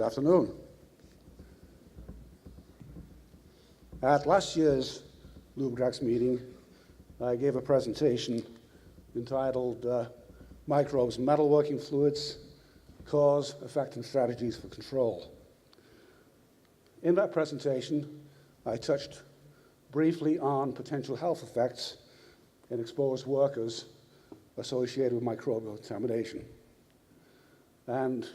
Good afternoon. At last year's Lubgrax meeting, I gave a presentation entitled Microbes Metalworking Fluids, Cause, Effect, and Strategies for Control. In that presentation, I touched briefly on potential health effects in exposed workers associated with microbial contamination. And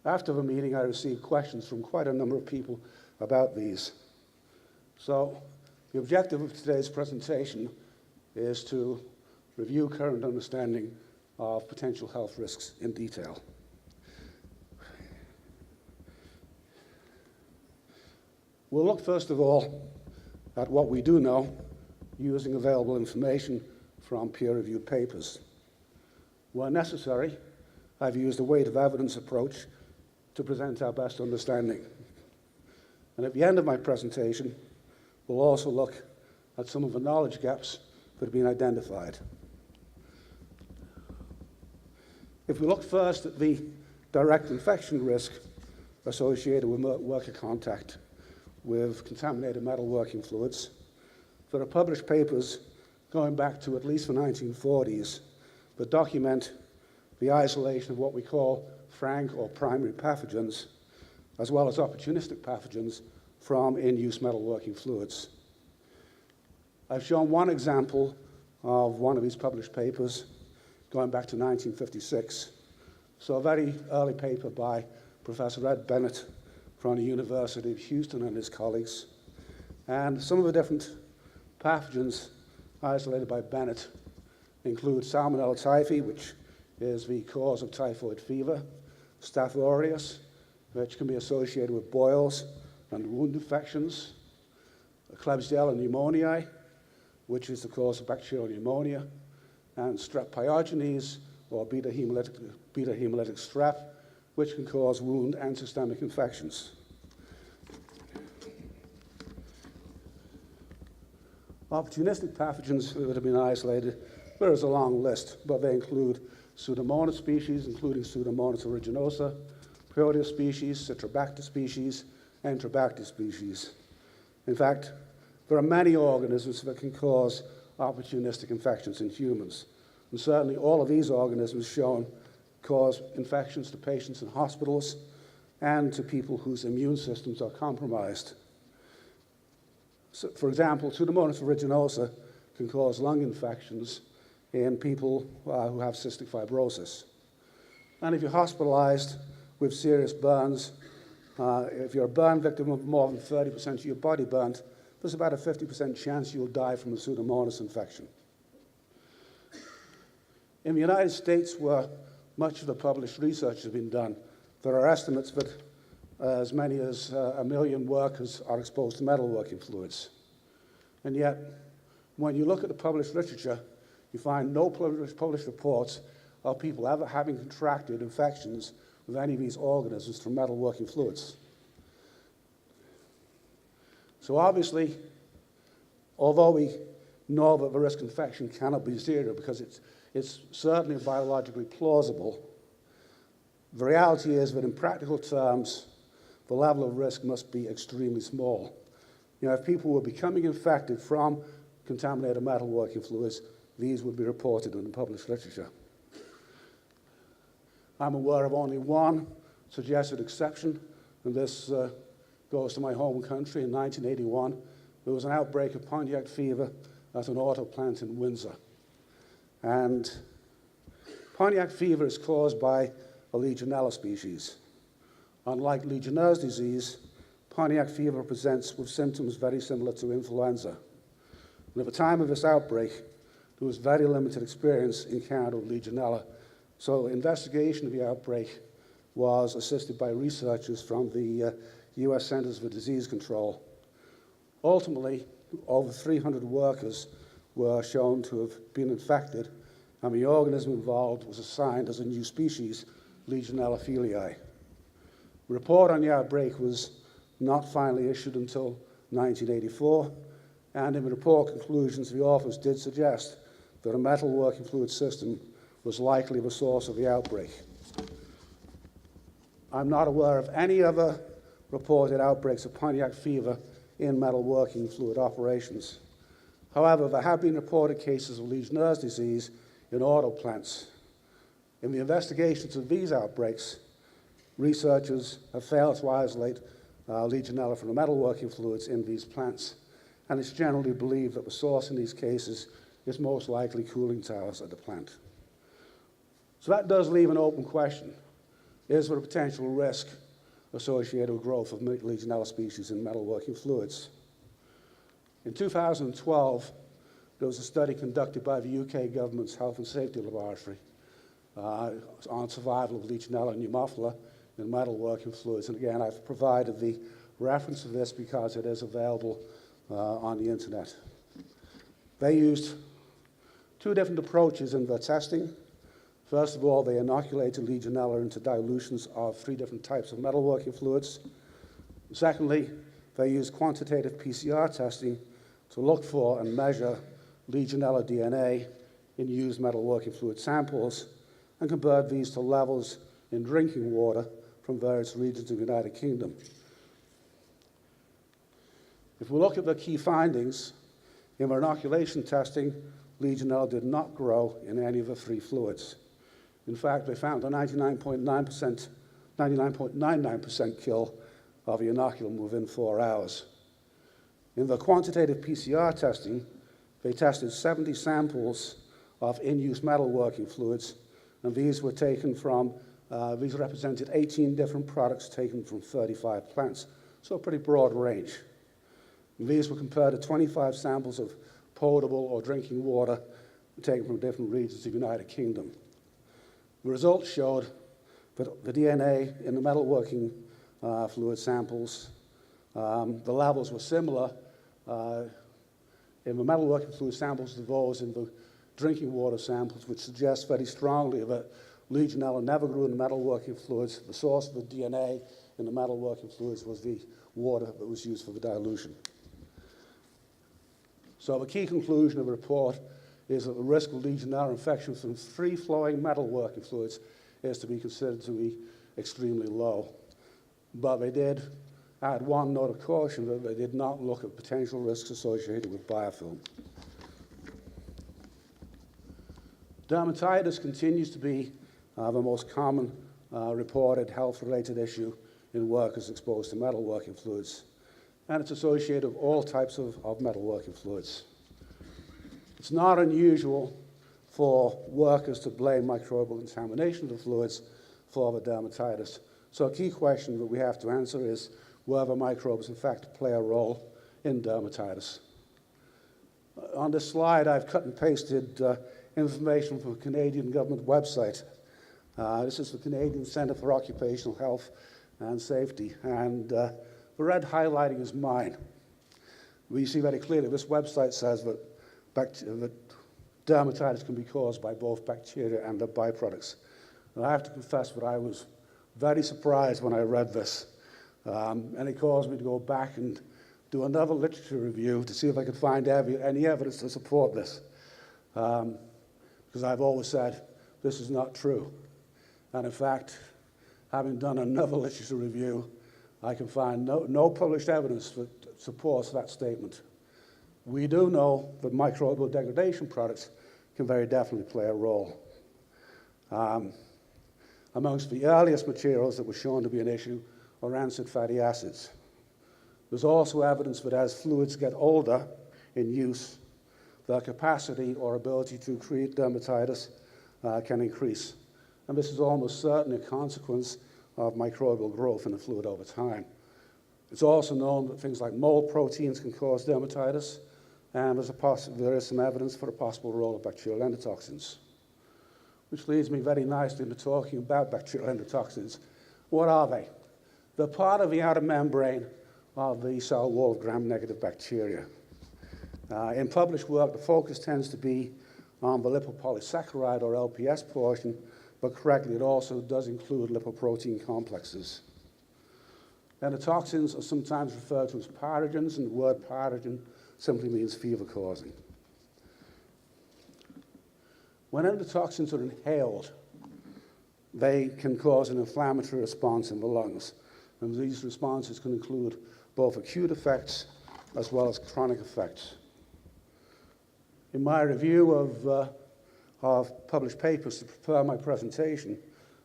after the meeting, I received questions from quite a number of people about these. So the objective of today's presentation is to review current understanding of potential health risks in detail. We'll look first of all at what we do know using available information from peer-reviewed papers. Where necessary, I've used a weight of evidence approach to present our best understanding. And at the end of my presentation, we'll also look at some of the knowledge gaps that have been identified. If we look first at the direct infection risk associated with worker contact with contaminated metalworking fluids, there are published papers going back to at least the 1940s that document the isolation of what we call frank or primary pathogens, as well as opportunistic pathogens from in-use metalworking fluids. I've shown one example of one of these published papers going back to 1956. So a very early paper by Professor Ed Bennett from the University of Houston and his colleagues. And some of the different pathogens isolated by Bennett include Salmonella typhi, which is the cause of typhoid fever, Staph aureus, which can be associated with boils and wound infections, Klebsiella pneumoniae, which is the cause of bacterial pneumonia, and Strep pyogenes, or beta hemolytic strep, which can cause wound and systemic infections. Opportunistic pathogens that have been isolated, there is a long list, but they include Pseudomonas species, including Pseudomonas aeruginosa, Proteus species, Citrobacter species, and Enterobacter species. In fact, there are many organisms that can cause opportunistic infections in humans. And certainly all of these organisms shown cause infections to patients in hospitals and to people whose immune systems are compromised. So, for example, Pseudomonas aeruginosa can cause lung infections in people who have cystic fibrosis. And if you're hospitalized with serious burns, if you're a burn victim of more than 30% of your body burnt, there's about a 50% chance you'll die from a Pseudomonas infection. In the United States, where much of the published research has been done, there are estimates that as many as 1 million workers are exposed to metalworking fluids. And yet, when you look at the published literature, you find no published reports of people ever having contracted infections with any of these organisms from metalworking fluids. So obviously, although we know that the risk of infection cannot be zero because it's certainly biologically plausible, the reality is that in practical terms, the level of risk must be extremely small. You know, if people were becoming infected from contaminated metalworking fluids, these would be reported in the published literature. I'm aware of only one suggested exception, and this goes to my home country. In 1981, there was an outbreak of Pontiac fever at an auto plant in Windsor. And Pontiac fever is caused by a Legionella species. Unlike Legionnaire's disease, Pontiac fever presents with symptoms very similar to influenza. And at the time of this outbreak, there was very limited experience encountered with Legionella. So investigation of the outbreak was assisted by researchers from the US Centers for Disease Control. Ultimately, over 300 workers were shown to have been infected, and the organism involved was assigned as a new species, Legionella filii. The report on the outbreak was not finally issued until 1984, and in the report conclusions, the authors did suggest that a metalworking fluid system was likely the source of the outbreak. I'm not aware of any other reported outbreaks of Pontiac fever in metalworking fluid operations. However, there have been reported cases of Legionnaires' disease in auto plants. In the investigations of these outbreaks, researchers have failed to isolate Legionella from the metalworking fluids in these plants, and it's generally believed that the source in these cases is most likely cooling towers at the plant. So that does leave an open question. Is there a potential risk associated with growth of Legionella species in metalworking fluids? In 2012, there was a study conducted by the UK government's Health and Safety Laboratory on survival of Legionella pneumophila in metalworking fluids. And again, I've provided the reference to this because it is available on the internet. They used two different approaches in their testing. First of all, they inoculated Legionella into dilutions of 3 different types of metalworking fluids. Secondly, they used quantitative PCR testing to look for and measure Legionella DNA in used metalworking fluid samples and compared these to levels in drinking water from various regions of the United Kingdom. If we look at the key findings, in their inoculation testing, Legionella did not grow in any of the 3 fluids. In fact, they found a 99.99% kill of the inoculum within 4 hours. In the quantitative PCR testing, they tested 70 samples of in-use metalworking fluids, and these were taken from, these represented 18 different products taken from 35 plants, so a pretty broad range. And these were compared to 25 samples of potable or drinking water taken from different regions of the United Kingdom. The results showed that the DNA in the metalworking fluid samples, the levels were similar in the metalworking fluid samples to those in the drinking water samples, which suggests very strongly that Legionella never grew in the metalworking fluids. The source of the DNA in the metalworking fluids was the water that was used for the dilution. So the key conclusion of the report is that the risk of Legionella infection from free-flowing metalworking fluids is to be considered to be extremely low. But they did add one note of caution that they did not look at potential risks associated with biofilm. Dermatitis continues to be the most common reported health-related issue in workers exposed to metalworking fluids, and it's associated with all types of metalworking fluids. It's not unusual for workers to blame microbial contamination of the fluids for the dermatitis. So a key question that we have to answer is whether microbes in fact play a role in dermatitis. On this slide, I've cut and pasted information from a Canadian government website. This is the Canadian Centre for Occupational Health and Safety, and the red highlighting is mine. We see very clearly this website says that dermatitis can be caused by both bacteria and their byproducts. And I have to confess that I was very surprised when I read this, and it caused me to go back and do another literature review to see if I could find any evidence to support this, because I've always said this is not true. And in fact, having done another literature review, I can find no published evidence that supports that statement. We do know that microbial degradation products can very definitely play a role. Amongst the earliest materials that were shown to be an issue are rancid fatty acids. There's also evidence that as fluids get older in use, their capacity or ability to create dermatitis can increase. And this is almost certainly a consequence of microbial growth in the fluid over time. It's also known that things like mold proteins can cause dermatitis, and there is some evidence for a possible role of bacterial endotoxins. Which leads me very nicely into talking about bacterial endotoxins. What are they? They're part of the outer membrane of the cell wall of gram-negative bacteria. In published work, the focus tends to be on the lipopolysaccharide or LPS portion, but correctly, it also does include lipoprotein complexes. Endotoxins are sometimes referred to as pathogens, and the word pathogen simply means fever-causing. When endotoxins are inhaled, they can cause an inflammatory response in the lungs. And these responses can include both acute effects as well as chronic effects. In my review of published papers to prepare my presentation,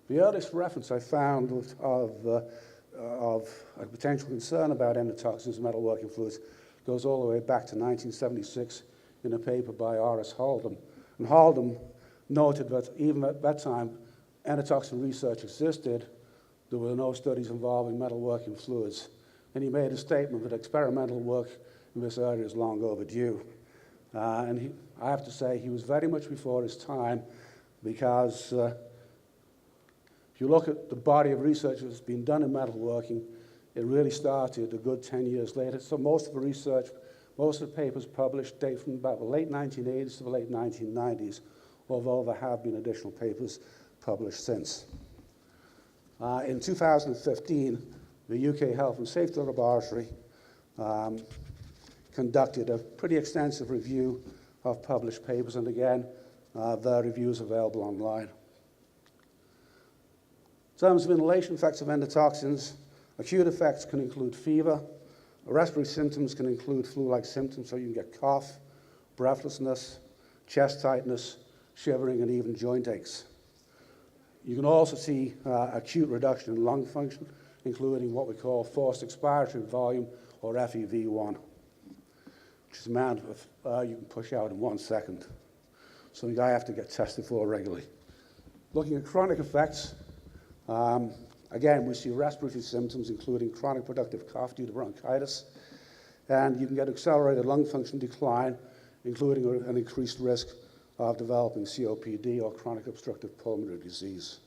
the earliest reference I found of a potential concern about endotoxins and metalworking fluids goes all the way back to 1976 in a paper by R.S. Haldom. And Haldom noted that even at that time, endotoxin research existed. There were no studies involving metalworking fluids. And he made a statement that experimental work in this area is long overdue. I have to say, he was very much before his time, because if you look at the body of research that's been done in metalworking, it really started a good 10 years later. So most of the research, most of the papers published date from about the late 1980s to the late 1990s, although there have been additional papers published since. In 2015, the UK Health and Safety Laboratory conducted a pretty extensive review of published papers, and again, their reviews are available online. In terms of inhalation effects of endotoxins, acute effects can include fever. Respiratory symptoms can include flu-like symptoms, so you can get cough, breathlessness, chest tightness, shivering, and even joint aches. You can also see acute reduction in lung function, including what we call forced expiratory volume, or FEV1, which is the amount of air you can push out in 1 second. Something I have to get tested for regularly. Looking at chronic effects, again, we see respiratory symptoms, including chronic productive cough due to bronchitis, and you can get accelerated lung function decline, including an increased risk of developing COPD, or chronic obstructive pulmonary disease.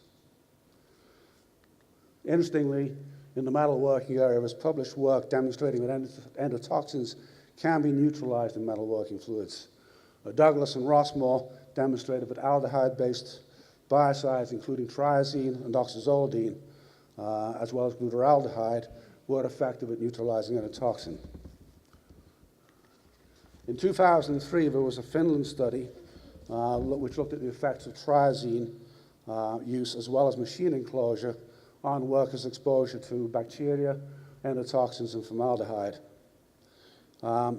Interestingly, in the metalworking area, there's published work demonstrating that endotoxins can be neutralized in metalworking fluids. Douglas and Rossmore demonstrated that aldehyde-based biocides, including triazine and oxazolidine, as well as glutaraldehyde, were effective at neutralizing endotoxin. In 2003, there was a Finland study which looked at the effects of triazine use as well as machine enclosure on workers' exposure to bacteria, endotoxins, and formaldehyde. I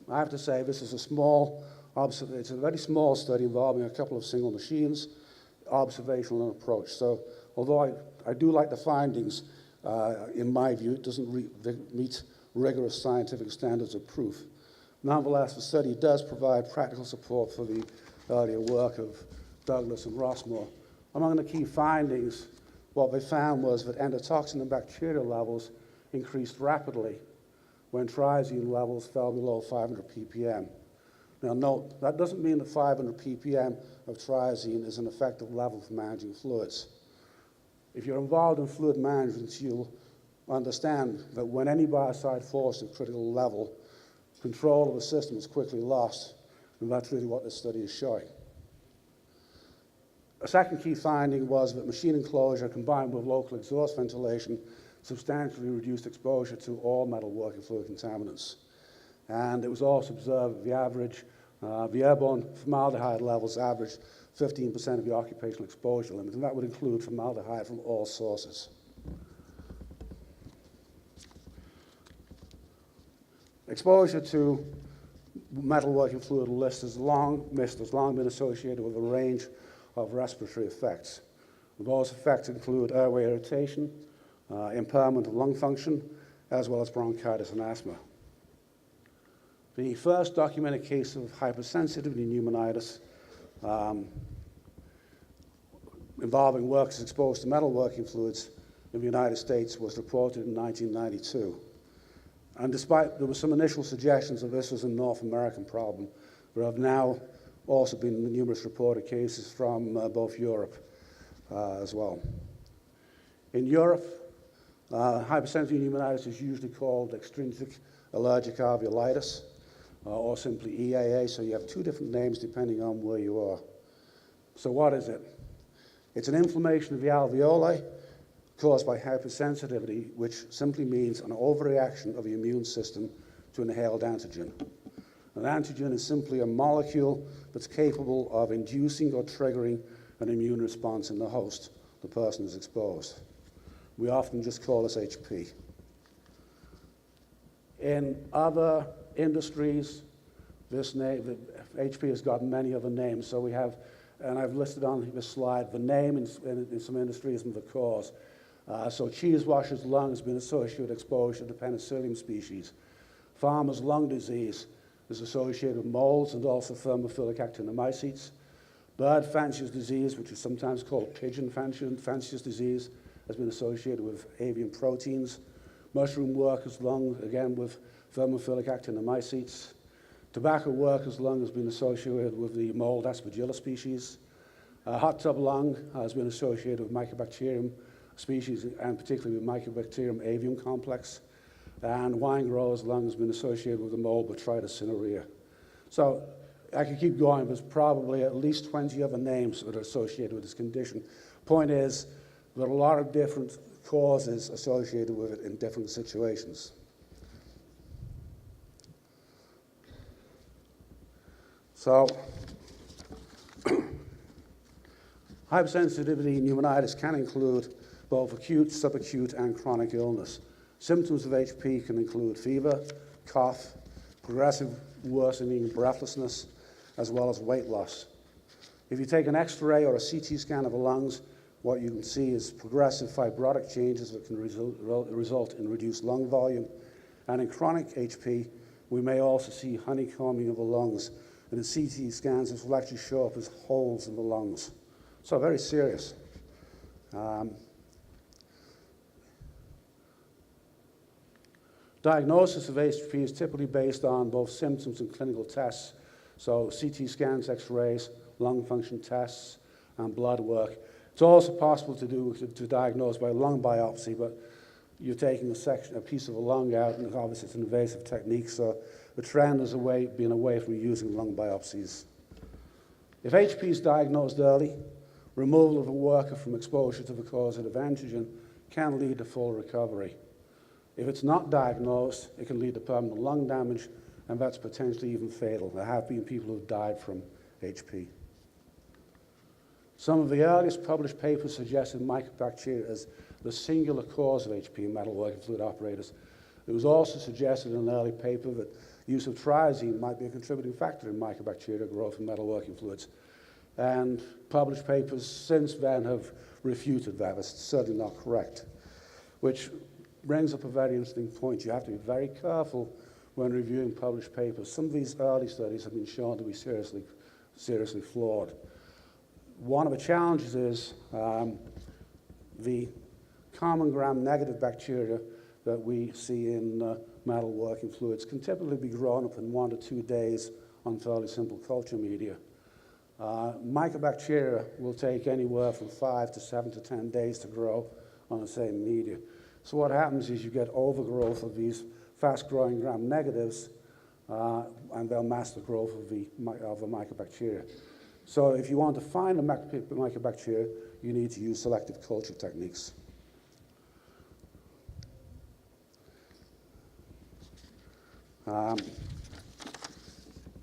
have to say, this is it's a very small study involving a couple of single machines, observational in approach. So although I do like the findings, in my view, it doesn't meet rigorous scientific standards of proof. Nonetheless, the study does provide practical support for the earlier work of Douglas and Rossmore. Among the key findings, what they found was that endotoxin and bacterial levels increased rapidly when triazine levels fell below 500 ppm. Now note, that doesn't mean that 500 ppm of triazine is an effective level for managing fluids. If you're involved in fluid management, you'll understand that when any biocide falls to a critical level, control of the system is quickly lost, and that's really what this study is showing. A second key finding was that machine enclosure combined with local exhaust ventilation substantially reduced exposure to all metalworking fluid contaminants. And it was also observed that the airborne formaldehyde levels averaged 15% of the occupational exposure limit, and that would include formaldehyde from all sources. Exposure to metalworking fluid has long been associated with a range of respiratory effects. Those effects include airway irritation, impairment of lung function, as well as bronchitis and asthma. The first documented case of hypersensitivity pneumonitis involving workers exposed to metalworking fluids in the United States was reported in 1992. And despite there were some initial suggestions that this was a North American problem, there have now also been numerous reported cases from both Europe as well. In Europe, hypersensitivity pneumonitis is usually called extrinsic allergic alveolitis, or simply EAA, so you have two different names depending on where you are. So what is it? It's an inflammation of the alveoli caused by hypersensitivity, which simply means an overreaction of the immune system to inhaled antigen. An antigen is simply a molecule that's capable of inducing or triggering an immune response in the host. the person is exposed. We often just call this HP. In other industries, this name, HP has got many other names. So we have, and I've listed on this slide, the name in some industries and the cause. So cheese washers' lung has been associated with exposure to penicillium species. Farmers' lung disease is associated with molds and also thermophilic actinomycetes. Bird fanciers disease, which is sometimes called pigeon fanciers disease, has been associated with avian proteins. Mushroom workers' lung, again with thermophilic actinomycetes. Tobacco workers' lung has been associated with the mold Aspergillus species. Hot tub lung has been associated with Mycobacterium species, and particularly with Mycobacterium avium complex. And wine growers' lung has been associated with the mold Botrytis cinerea. So I could keep going, there's probably at least 20 other names that are associated with this condition. Point is, there are a lot of different causes associated with it in different situations. So, hypersensitivity pneumonitis can include both acute, subacute, and chronic illness. Symptoms of HP can include fever, cough, progressive worsening breathlessness, as well as weight loss. If you take an X-ray or a CT scan of the lungs, what you can see is progressive fibrotic changes that can result in reduced lung volume. And in chronic HP, we may also see honeycombing of the lungs. And in CT scans, this will actually show up as holes in the lungs. So very serious. Diagnosis of HP is typically based on both symptoms and clinical tests. So CT scans, X-rays, lung function tests, and blood work. It's also possible to diagnose by lung biopsy, but you're taking a piece of a lung out, and obviously it's an invasive technique, so the trend has been away from using lung biopsies. If HP is diagnosed early, removal of a worker from exposure to the causative antigen can lead to full recovery. If it's not diagnosed, it can lead to permanent lung damage, and that's potentially even fatal. There have been people who have died from HP. Some of the earliest published papers suggested mycobacteria as the singular cause of HP in metalworking fluid operators. It was also suggested in an early paper that use of triazine might be a contributing factor in mycobacteria growth in metalworking fluids. And published papers since then have refuted that. It's certainly not correct, which brings up a very interesting point. You have to be very careful when reviewing published papers. Some of these early studies have been shown to be seriously flawed. One of the challenges is the common gram-negative bacteria that we see in metalworking fluids can typically be grown up in 1 to 2 days on fairly simple culture media. Mycobacteria will take anywhere from 5 to 7 to 10 days to grow on the same media. So what happens is you get overgrowth of these fast-growing gram-negatives, and they'll mask the growth of the mycobacteria. So if you want to find a mycobacteria, you need to use selective culture techniques.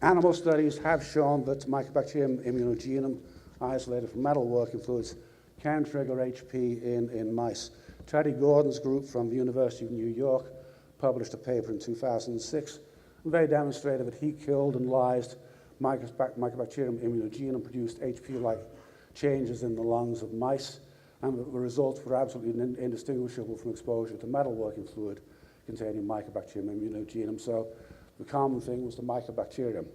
Animal studies have shown that Mycobacterium immunogenum, isolated from metalworking fluids, can trigger HP in mice. Teddy Gordon's group from the University of New York published a paper in 2006, and they demonstrated that he killed and lysed Mycobacterium immunogenum produced HP-like changes in the lungs of mice, and the results were absolutely indistinguishable from exposure to metalworking fluid containing Mycobacterium immunogenum. So the common thing was the Mycobacterium.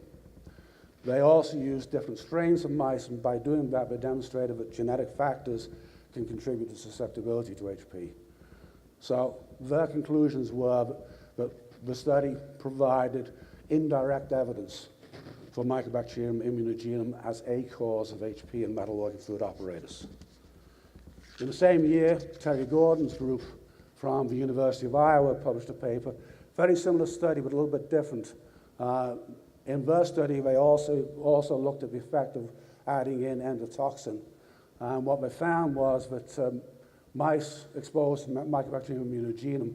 They also used different strains of mice, and by doing that, they demonstrated that genetic factors can contribute to susceptibility to HP. So their conclusions were that the study provided indirect evidence for Mycobacterium immunogenum as a cause of HP in metalworking fluid operators. In the same year, Terry Gordon's group from the University of Iowa published a paper, very similar study, but a little bit different. In their study, they also looked at the effect of adding in endotoxin. And what they found was that mice exposed to Mycobacterium immunogenum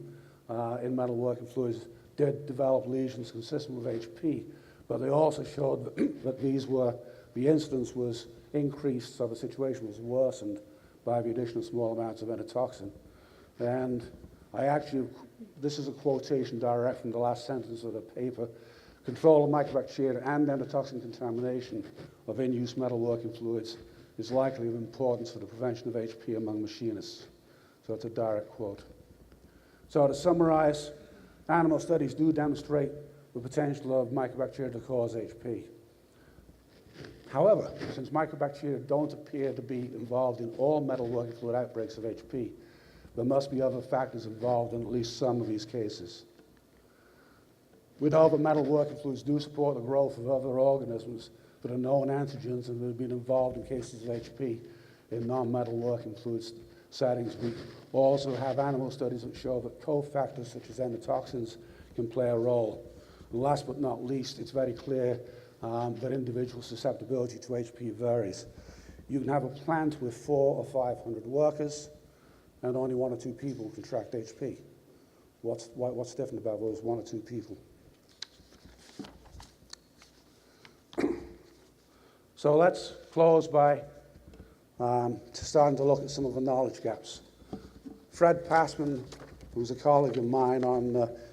in metalworking fluids did develop lesions consistent with HP, but they also showed that the incidence was increased, so the situation was worsened by the addition of small amounts of endotoxin. And this is a quotation direct from the last sentence of the paper. Control of mycobacteria and endotoxin contamination of in-use metalworking fluids is likely of importance for the prevention of HP among machinists. So it's a direct quote. So to summarize, animal studies do demonstrate the potential of mycobacteria to cause HP. However, since mycobacteria don't appear to be involved in all metalworking fluid outbreaks of HP, there must be other factors involved in at least some of these cases. We know that metalworking fluids do support the growth of other organisms that are known antigens and that have been involved in cases of HP in non-metalworking fluids settings. We also have animal studies that show that cofactors such as endotoxins can play a role. And last but not least, it's very clear that individual susceptibility to HP varies. You can have a plant with 400 or 500 workers and only 1 or 2 people contract HP. What's different about those 1 or 2 people? So let's close by starting to look at some of the knowledge gaps. Fred Passman, who's a colleague of mine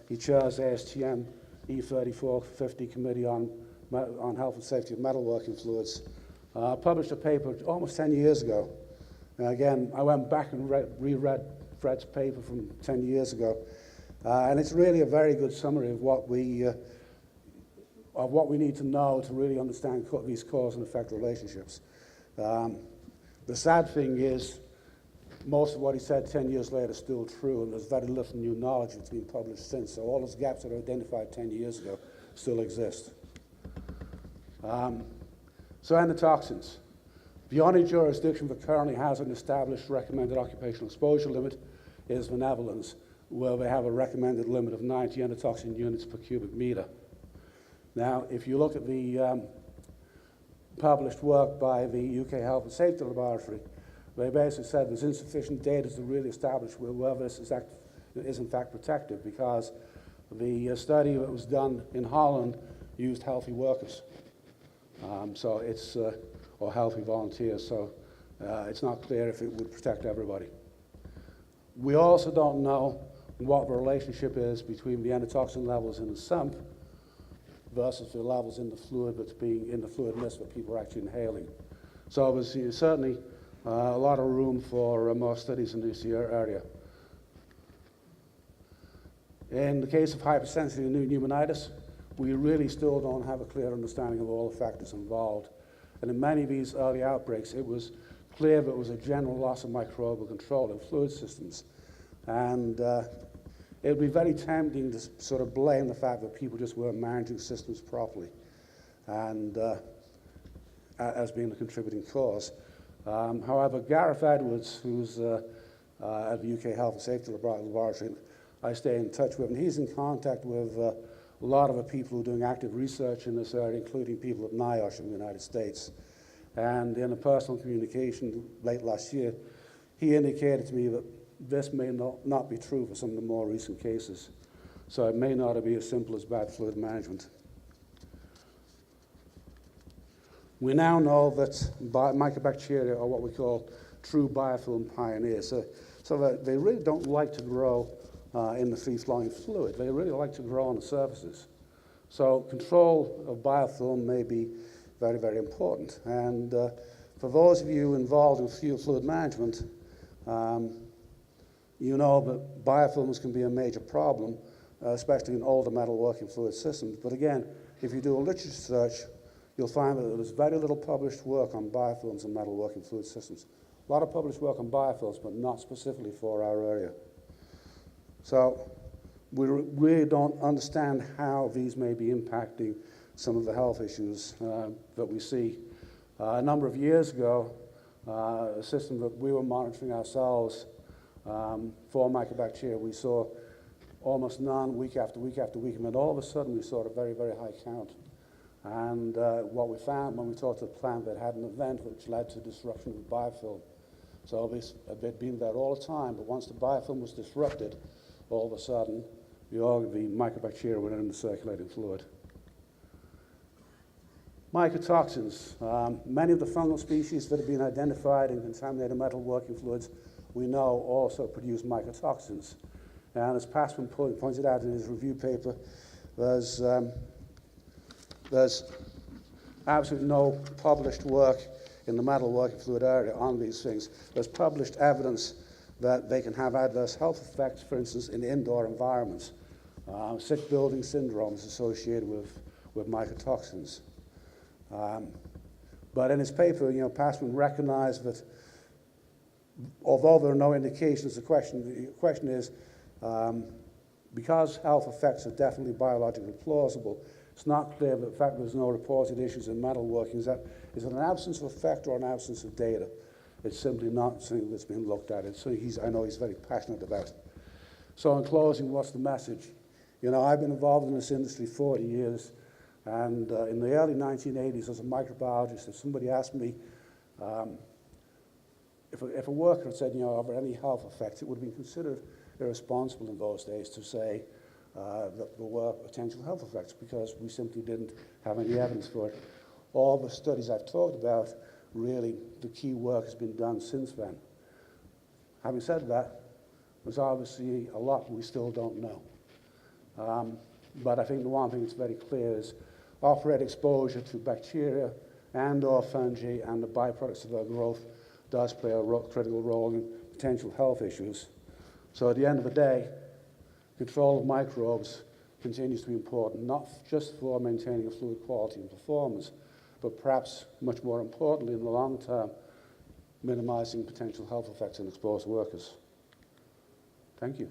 he chairs ASTM E3450 Committee on Health and Safety of Metalworking Fluids, published a paper almost 10 years ago. And again, I went back and reread Fred's paper from 10 years ago, and it's really a very good summary of what we need to know to really understand these cause and effect relationships. The sad thing is, most of what he said 10 years later is still true, and there's very little new knowledge that's been published since. So all those gaps that were identified 10 years ago still exist. So endotoxins. The only jurisdiction that currently has an established recommended occupational exposure limit is the Netherlands, where they have a recommended limit of 90 endotoxin units per cubic meter. Now, if you look at the published work by the UK Health and Safety Laboratory, they basically said there's insufficient data to really establish whether this is in fact protective, because the study that was done in Holland used healthy workers, or healthy volunteers, so it's not clear if it would protect everybody. We also don't know what the relationship is between the endotoxin levels in the sump versus the levels in the fluid that's being in the fluid mist that people are actually inhaling. So there's certainly a lot of room for more studies in this area. In the case of hypersensitive pneumonitis, we really still don't have a clear understanding of all the factors involved. And in many of these early outbreaks, it was clear that it was a general loss of microbial control in fluid systems. And it would be very tempting to sort of blame the fact that people just weren't managing systems properly, and as being the contributing cause. However, Gareth Edwards, who's at the UK Health and Safety Laboratory, I stay in touch with, and he's in contact with a lot of the people who are doing active research in this area, including people at NIOSH in the United States. And in a personal communication late last year, he indicated to me that this may not be true for some of the more recent cases. So it may not be as simple as bad fluid management. We now know that mycobacteria are what we call true biofilm pioneers. So that they really don't like to grow in the free-flowing fluid. They really like to grow on the surfaces. So control of biofilm may be very, very important. And for those of you involved in field fluid management, you know that biofilms can be a major problem, especially in older metalworking fluid systems. But again, if you do a literature search, you'll find that there's very little published work on biofilms in metalworking fluid systems. A lot of published work on biofilms, but not specifically for our area. So we really don't understand how these may be impacting some of the health issues that we see. A number of years ago, a system that we were monitoring ourselves for mycobacteria, we saw almost none week after week after week, and then all of a sudden we saw a very, very high count. And what we found when we talked to the plant, that had an event which led to disruption of the biofilm. So they'd been there all the time, but once the biofilm was disrupted, all of a sudden, the mycobacteria were in the circulating fluid. Mycotoxins. Many of the fungal species that have been identified in contaminated metalworking fluids, we know also produce mycotoxins. And as Passman pointed out in his review paper, there's absolutely no published work in the metalworking fluid area on these things. There's published evidence that they can have adverse health effects, for instance, in indoor environments. Sick building syndrome is associated with mycotoxins. But in his paper, Passman recognized that although there are no indications, the question is, because health effects are definitely biologically plausible, it's not clear that the fact there's no reported issues in metalworking is it an absence of effect or an absence of data. It's simply not something that's been looked at. It's something I know he's very passionate about. So in closing, what's the message? I've been involved in this industry 40 years, and in the early 1980s as a microbiologist, if somebody asked me if a worker had said, are there any health effects, it would have been considered irresponsible in those days to say that there were potential health effects, because we simply didn't have any evidence for it. All the studies I've talked about, really, the key work has been done since then. Having said that, there's obviously a lot we still don't know. But I think the one thing that's very clear is off-rate exposure to bacteria and or fungi and the byproducts of their growth does play a critical role in potential health issues. So at the end of the day, control of microbes continues to be important, not just for maintaining a fluid quality and performance, but perhaps much more importantly in the long term, minimizing potential health effects in exposed workers. Thank you.